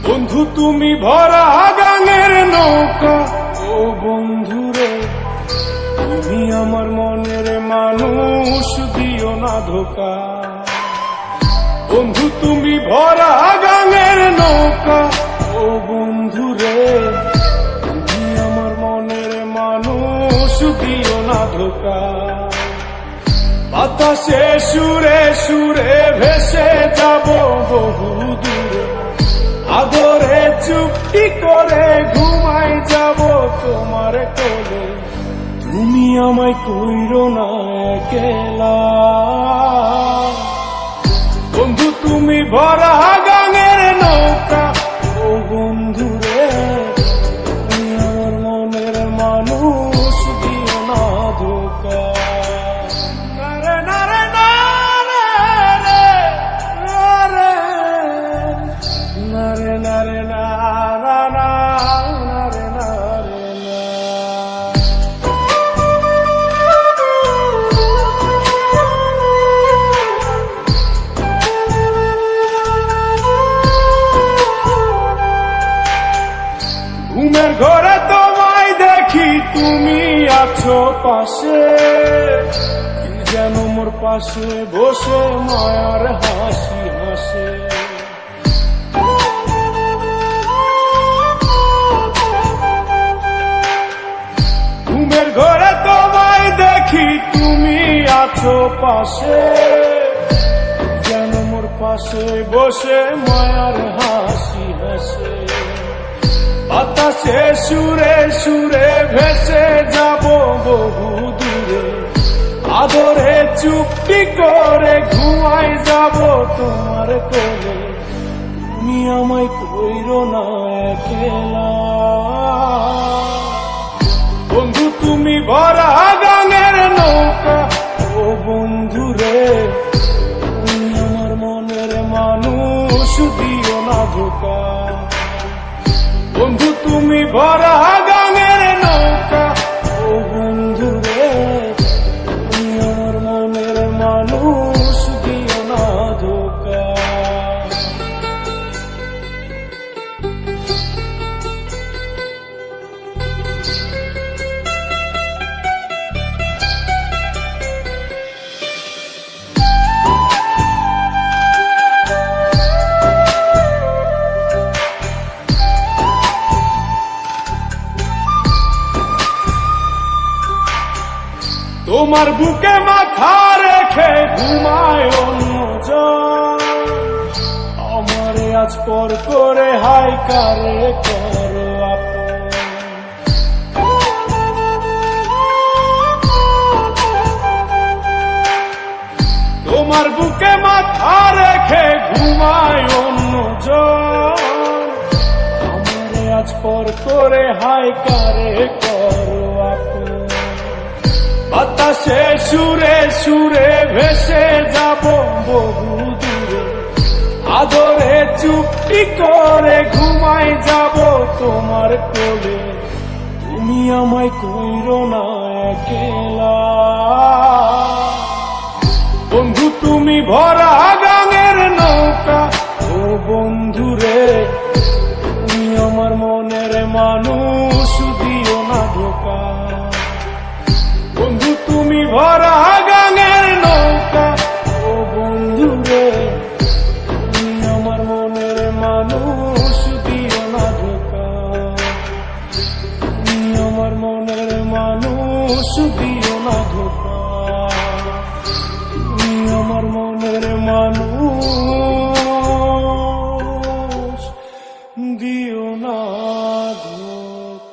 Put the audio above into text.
বন্ধু তুমি ভরা গাঙের নৌকা, ও বন্ধুরে তুমি আমার মনের মানুষ, দিও না ধোকা। বন্ধু তুমি ভরা গাঙের নৌকা, ও বন্ধুরে তুমি আমার মনের মানুষ, দিও না ধোকা। বাতাসে সুরে সুরে ভেসে যাব বহু দূরে, আদরে চুপটি করে ঘুমাই যাব তোমার কোলে। তুমি আমায় কইরো না একলা, বন্ধু তুমি ভরা গাঙের নৌকা, ও বন্ধুরে তুমি আমার মনের মানুষ, দিও না ধোকা। ঘুমের ঘরে তোমায় দেখি তুমি আছো পাশে, কি যেন মোর পাশে বসে মায়ার হাসি হাসে। ঘুমের ঘরে তোমায় দেখি তুমি আছো পাশে, যেন মোর পাশে বসে মায়ার হাসি হাসে। বাতাসে সুরে সুরে ভেসে যাব বহু দূরে, আদরে চুপটি করে ঘুমাই যাব তোমার কোলে। তুমি আমায় কইরো না একলা, বন্ধু তুমি ভরা গাঙের নৌকা, ও বন্ধুরে তুমি আমার মনের মানুষ, দিও না ধোকা। বন্ধু তুমি ভরা গাঙের নৌকা, ও বন্ধুরে তুমি আমার মনের মানুষ, দিও না ধোকা। তোমার বুকে মাথা রেখে ঘুমায় অন্যজন, আমারে আজ পর করে হাই কারে করো আপন। তোমার বুকে মাথা রেখে ঘুমায় অন্যজন, আমারে আজ পর করে হাই কারে করো আপন। বাতাসে সুরে সুরে ভেসে যাব বহু দূরে, আদরে চুপটি করে ঘুমাই যাব তোমার কোলে। তুমি আমায় কইরো না একলা, বন্ধু তুমি ভরা গাঙের নৌকা, ও বন্ধুরে তুমি আমার মনের মানুষ, দিও না ধোকা। বন্ধু তুমি ভরা